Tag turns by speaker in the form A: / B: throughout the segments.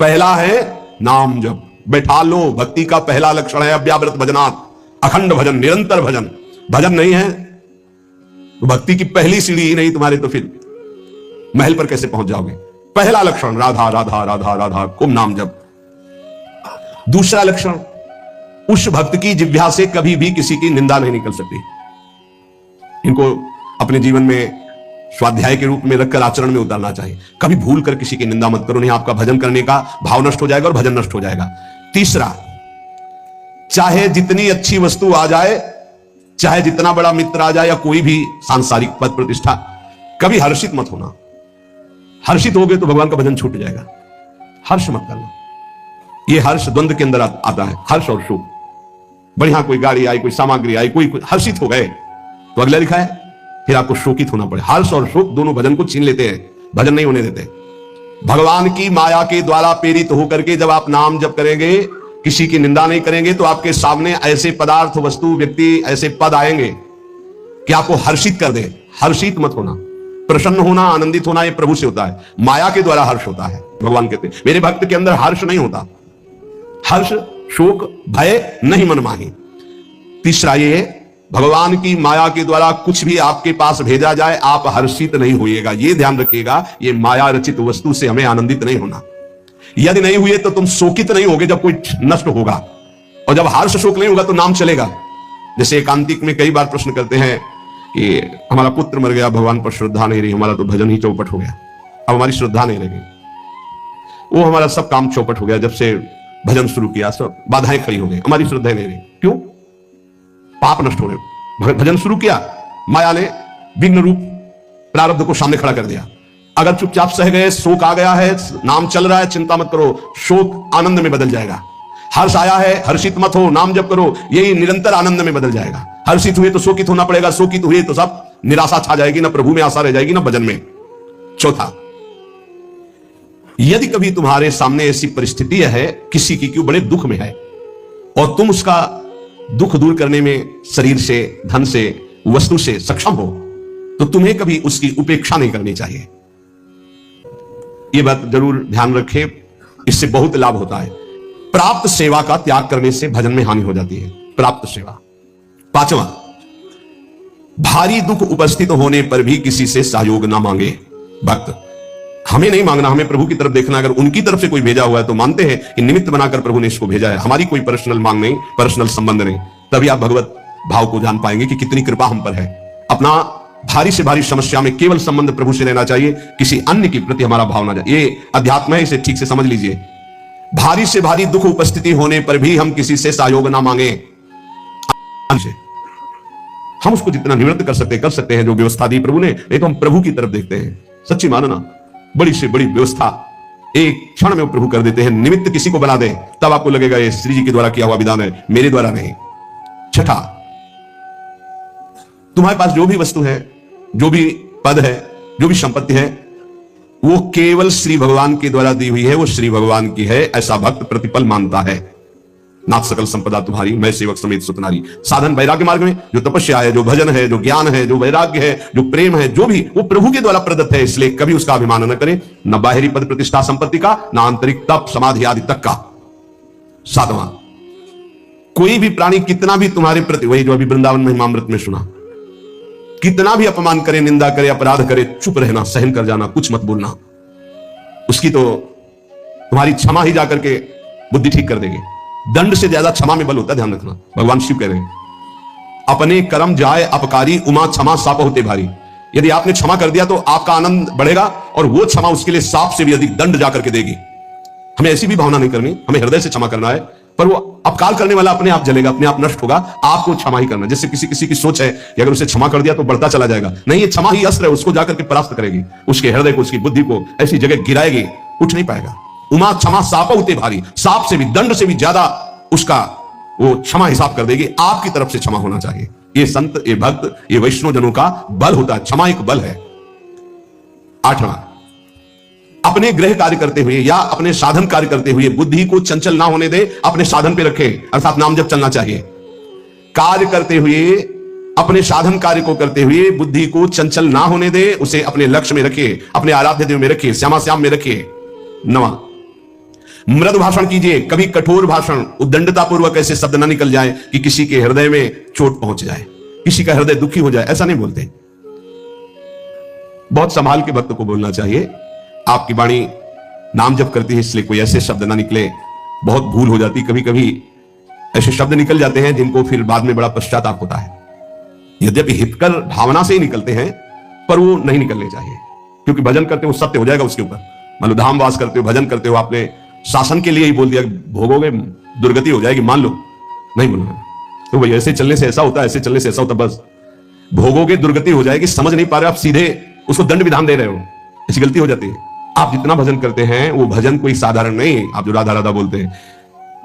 A: पहला है नाम जप। बैठा लो, भक्ति का पहला लक्षण है अव्यावृत भजनात्, अखंड भजन, निरंतर भजन। भजन नहीं है तो भक्ति की पहली सीढ़ी ही नहीं तुम्हारे, तो फिर महल पर कैसे पहुंच जाओगे? पहला लक्षण राधा राधा राधा राधा, खूब नाम जप। दूसरा लक्षण, उस भक्त की जिह्वा से कभी भी किसी की निंदा नहीं निकल सकती। इनको अपने जीवन में स्वाध्याय के रूप में रखकर आचरण में उतारना चाहिए। कभी भूल कर किसी की निंदा मत करो, नहीं आपका भजन करने का भाव नष्ट हो जाएगा और भजन नष्ट हो जाएगा। तीसरा, चाहे जितनी अच्छी वस्तु आ जाए, चाहे जितना बड़ा मित्र आ जाए या कोई भी सांसारिक पद प्रतिष्ठा, कभी हर्षित मत होना। हर्षित हो गए तो भगवान का भजन छूट जाएगा। हर्ष मत करना। यह हर्ष द्वंद्व के अंदर आता है, हर्ष और शोक। बढ़िया कोई गाड़ी आई, कोई सामग्री आई, कोई हर्षित हो गए तो अगला लिखा है फिर आपको शोकित होना पड़े। हर्ष और शोक दोनों भजन को छीन लेते हैं, भजन नहीं होने देते। भगवान की माया के द्वारा प्रेरित होकर के जब आप नाम जप करेंगे, किसी की निंदा नहीं करेंगे, तो आपके सामने ऐसे पदार्थ, वस्तु, व्यक्ति, ऐसे पद आएंगे कि आपको हर्षित कर दे। हर्षित मत होना। प्रसन्न होना, आनंदित होना, यह प्रभु से होता है। माया के द्वारा हर्ष होता है। भगवान कहते हैं मेरे भक्त के अंदर हर्ष नहीं होता। हर्ष, शोक, भय नहीं मन माही। तीसरा ये, भगवान की माया के द्वारा कुछ भी आपके पास भेजा जाए, आप हर्षित नहीं होइएगा। ये ध्यान रखिएगा, ये माया रचित वस्तु से हमें आनंदित नहीं होना। यदि नहीं हुए तो तुम शोकित नहीं होगे जब कोई नष्ट होगा, और जब हर्ष शोक नहीं होगा तो नाम चलेगा। जैसे एकांतिक में कई बार प्रश्न करते हैं कि हमारा पुत्र मर गया, भगवान पर श्रद्धा नहीं रही, हमारा तो भजन ही चौपट हो गया, अब हमारी श्रद्धा नहीं रही। वो हमारा सब काम चौपट हो गया, जब से भजन शुरू किया सब बाधाएं खड़ी हो गई, हमारी श्रद्धा नहीं रही। क्यों? पाप नष्ट हो रहे। भजन शुरू किया, माया ने विघ्न रूप प्रारब्ध को सामने खड़ा कर दिया। अगर चुपचाप सह गए, शोक आ गया है, नाम चल रहा है, चिंता मत करो, शोक आनंद में बदल जाएगा। हर्ष आया है, हर्षित मत हो, नाम जप करो, यही निरंतर आनंद में बदल जाएगा। हर्षित हुए तो शोकित होना पड़ेगा, शोकित हुए तो सब निराशा छा जाएगी, ना प्रभु में आशा रह जाएगी, ना भजन में। चौथा, यदि कभी तुम्हारे सामने ऐसी परिस्थिति है किसी की क्यों बड़े दुख में है, और तुम उसका दुख दूर करने में शरीर से, धन से, वस्तु से सक्षम हो, तो तुम्हें कभी उसकी उपेक्षा नहीं करनी चाहिए। यह बात जरूर ध्यान रखें, इससे बहुत लाभ होता है। प्राप्त सेवा का त्याग करने से भजन में हानि हो जाती है। प्राप्त सेवा। पांचवा, भारी दुख उपस्थित होने पर भी किसी से सहयोग ना मांगे। भक्त, हमें नहीं मांगना, हमें प्रभु की तरफ देखना। अगर उनकी तरफ से कोई भेजा हुआ है तो मानते हैं कि निमित्त बनाकर प्रभु ने इसको भेजा है, हमारी कोई पर्सनल मांग नहीं, पर्सनल संबंध नहीं। तभी आप भगवत भाव को जान पाएंगे कि कितनी कृपा हम पर है। अपना भारी से भारी समस्या में केवल संबंध प्रभु से रहना चाहिए, किसी अन्य के प्रति हमारा भाव ना जाए। ये अध्यात्म है, इसे ठीक से समझ लीजिए। भारी से भारी दुख उपस्थिति होने पर भी हम किसी से सहयोग ना मांगे। हम उसको जितना निवृत्त कर सकते हैं, जो व्यवस्था दी प्रभु ने, नहीं तो हम प्रभु की तरफ देखते हैं। सच्ची मानना, बड़ी से बड़ी व्यवस्था एक क्षण में प्रभु कर देते हैं। निमित्त किसी को बना दे, तब आपको लगेगा ये श्री जी के द्वारा किया हुआ विधान है, मेरे द्वारा नहीं। छठा, तुम्हारे पास जो भी वस्तु है, जो भी पद है, जो भी संपत्ति है, वो केवल श्री भगवान के द्वारा दी हुई है, वो श्री भगवान की है, ऐसा भक्त प्रतिपल मानता है। नाथ सकल संपदा तुम्हारी, मैं सेवक समेत सुतनारी। साधन वैराग्य मार्ग में जो तपस्या है, जो भजन है, जो ज्ञान है, जो वैराग्य है, जो प्रेम है, जो भी, वो प्रभु के द्वारा प्रदत्त है। इसलिए कभी उसका अभिमान न करें, न बाहरी पद प्रतिष्ठा संपत्ति का, न आंतरिक तप समाधि आदि तक का। सातवां, कोई भी प्राणी कितना भी तुम्हारे प्रति, वही जो अभी वृंदावन महिमामृत में सुना, कितना भी अपमान करे, निंदा करे, अपराध करे, चुप रहना, सहन कर जाना, कुछ मत बोलना। उसकी तो तुम्हारी क्षमा ही जाकर के बुद्धि ठीक कर देगी। दंड से ज्यादा क्षमा में बल होता है, ध्यान रखना। भगवान शिव कह रहे हैं, अपने कर्म जाए अपकारी, उमा क्षमा साप होते भारी। यदि आपने क्षमा कर दिया तो आपका आनंद बढ़ेगा, और वो क्षमा उसके लिए सांप से भी अधिक दंड जाकर के देगी। हमें ऐसी भी भावना नहीं करनी, हमें हृदय से क्षमा करना है। पर वो अपकार करने वाला अपने आप जलेगा, अपने आप नष्ट होगा, आपको क्षमा ही करना। जैसे किसी की सोच है कि अगर उसे क्षमा कर दिया तो बढ़ता चला जाएगा। नहीं, ये क्षमा ही अस्त्र है, उसको जाकर के परास्त करेगी, उसके हृदय को, उसकी बुद्धि को ऐसी जगह गिराएगी, उठ नहीं पाएगा। उमा क्षमा साप होते भारी, सांप से भी, दंड से भी ज्यादा उसका वो क्षमा हिसाब कर देगी। आपकी तरफ से क्षमा होना चाहिए। ये संत, ये भक्त, ये वैष्णव जनों का बल होता है, क्षमा एक बल है। आठवां, अपने गृह कार्य करते हुए या अपने साधन कार्य करते हुए बुद्धि को चंचल ना होने दे, अपने साधन पे रखे, अर्थात नाम जप चलना चाहिए। कार्य करते हुए, अपने साधन कार्य को करते हुए बुद्धि को चंचल ना होने दे, उसे अपने लक्ष्य में रखिए, अपने आराध्य देव में रखिए, श्यामा श्याम में रखिए। नवा, मृदु भाषण कीजिए, कभी कठोर भाषण, उद्दंडता पूर्वक ऐसे शब्द ना निकल जाए कि किसी के हृदय में चोट पहुंच जाए, किसी का हृदय दुखी हो जाए, ऐसा नहीं बोलते। बहुत संभाल के भक्त को बोलना चाहिए। आपकी वाणी नाम जप करती है, इसलिए कोई ऐसे शब्द ना निकले, बहुत भूल हो जाती। कभी कभी ऐसे शब्द निकल जाते हैं जिनको फिर बाद में बड़ा पश्चाताप होता है। यद्यपि हितकर भावना से ही निकलते हैं, पर वो नहीं निकलने चाहिए, क्योंकि भजन करते हो सत्य हो जाएगा उसके ऊपर। मान लो धाम वास करते हो, भजन करते हो, आपने शासन के लिए ही बोल दिया, भोगोगे दुर्गति हो जाएगी, मान लो, नहीं बोलना। तो भाई ऐसे चलने से ऐसा होता है, ऐसे चलने से ऐसा होता, बस भोगोगे दुर्गति हो जाएगी, समझ नहीं पा रहे आप, सीधे उसको दंड विधान दे रहे हो, ऐसी गलती हो जाती है। आप जितना भजन करते हैं वो भजन कोई साधारण नहीं है। आप जो राधा राधा बोलते हैं,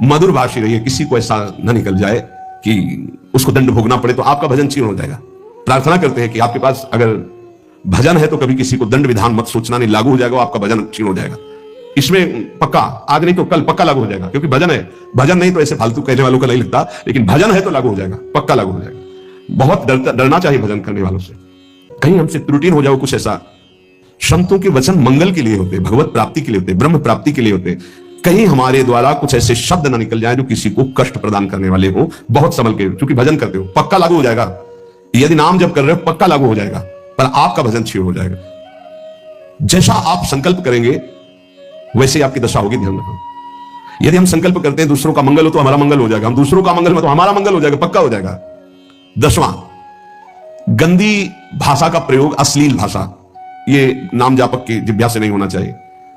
A: मधुर भाषी रहिए, किसी को ऐसा न निकल जाए कि उसको दंड भोगना पड़े, तो आपका भजन क्षीण हो जाएगा। प्रार्थना करते हैं कि आपके पास अगर भजन है तो कभी किसी को दंड विधान मत सोचना, नहीं लागू हो जाएगा, आपका भजन क्षीण हो जाएगा। इसमें पक्का, आज नहीं तो कल पक्का लागू हो जाएगा, क्योंकि भजन है। भजन नहीं तो ऐसे फालतू कहने वालों का नहीं लगता, लेकिन भजन है तो लागू हो जाएगा, पक्का लागू हो जाएगा। बहुत डरना चाहिए भजन करने वालों से, कहीं हमसे त्रुटि हो जाओ कुछ ऐसा। संतों के वचन मंगल के लिए होते, भगवत प्राप्ति के लिए होते, ब्रह्म प्राप्ति के लिए होते। कहीं हमारे द्वारा कुछ ऐसे शब्द ना निकल जाए जो किसी को कष्ट प्रदान करने वाले हो। बहुत संभल के, क्योंकि भजन करते हो, पक्का लागू हो जाएगा। यदि नाम जब कर रहे हो पक्का लागू हो जाएगा, पर आपका भजन क्षीण हो जाएगा। जैसा आप संकल्प करेंगे वैसे आपकी दशा होगी, ध्यान रखना। यदि हम संकल्प करते हैं दूसरों का मंगल हो तो हमारा मंगल हो जाएगा, हम दूसरों का मंगल हो तो हमारा मंगल हो जाएगा, पक्का हो जाएगा। 10वां, गंदी भाषा का प्रयोग, अश्लील भाषा, ये नाम जापक की जिह्वा से नहीं होना चाहिए।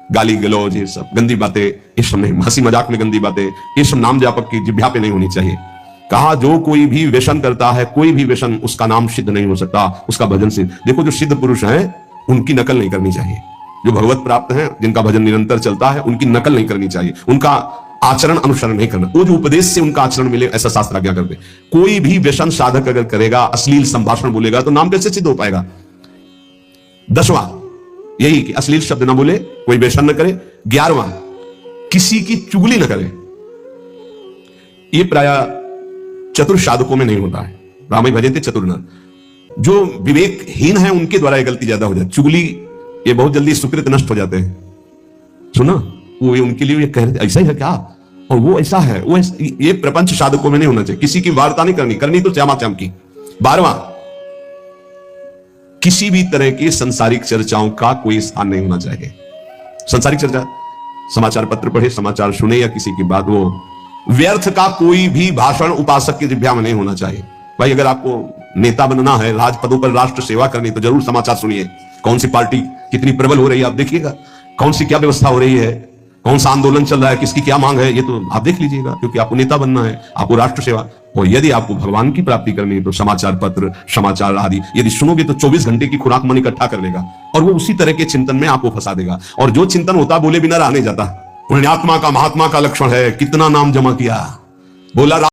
A: गाली गलौज, ये सब गंदी बातें, ये सब नहीं, हंसी मजाक में गंदी बातें, ये सब नाम जापक की जिह्वा पे नहीं होनी चाहिए। कहा जो कोई भी व्यसन करता है, कोई भी व्यसन, उसका नाम सिद्ध नहीं हो सकता, उसका भजन सिद्ध। देखो जो सिद्ध पुरुष हैं उनकी नकल नहीं करनी चाहिए। जो भगवत प्राप्त हैं, जिनका भजन निरंतर चलता है, उनकी नकल नहीं करनी चाहिए, उनका आचरण अनुसरण नहीं करना। वो जो उपदेश से उनका आचरण मिले, ऐसा शास्त्र आज्ञा करते। कोई भी व्यसन साधक अगर करेगा, अश्लील संभाषण बोलेगा, तो नाम कैसे सिद्ध हो पाएगा। 10वां यही कि अश्लील शब्द ना बोले, कोई व्यसन न करे। 11वां, किसी की चुगली न करे। ये प्राय चतुर साधकों में नहीं होता है। रामाई भजते चतुर न, जो विवेकहीन है उनके द्वारा ये गलती ज्यादा हो जाती। चुगली, ये बहुत जल्दी सुकृत नष्ट हो जाते हैं। सुना, वो उनके लिए ये कह रहे थे ऐसा ही है क्या, और वो ऐसा है, वो ये प्रपंच साधकों में नहीं होना चाहिए। किसी की वार्ता नहीं करनी, करनी तो श्यामा श्याम की। 12वां, किसी भी तरह की सांसारिक चर्चाओं का कोई स्थान नहीं होना चाहिए। सांसारिक चर्चा, समाचार पत्र पढ़े, समाचार सुने, या किसी की बात, वो व्यर्थ का कोई भी भाषण उपासक की जिह्वा में नहीं होना चाहिए। भाई अगर आपको नेता बनना है, राजपदों पर राष्ट्र सेवा करनी, तो जरूर समाचार सुनिए। कौन सी पार्टी कितनी प्रबल हो रही है आप देखिएगा, कौन सी क्या व्यवस्था हो रही है, कौन सा आंदोलन चल रहा है, किसकी क्या मांग है, ये तो आप देख लीजिएगा, क्योंकि आपको नेता बनना है, आपको राष्ट्र सेवा। और यदि आपको भगवान की प्राप्ति करनी है तो समाचार पत्र, समाचार आदि यदि सुनोगे तो 24 घंटे की खुराक मन इकट्ठा कर लेगा, और वो उसी तरह के चिंतन में आपको फंसा देगा। और जो चिंतन होता बोले बिना रह नहीं जाता। पुण्यात्मा का, महात्मा का लक्षण है, कितना नाम जमा किया, बोला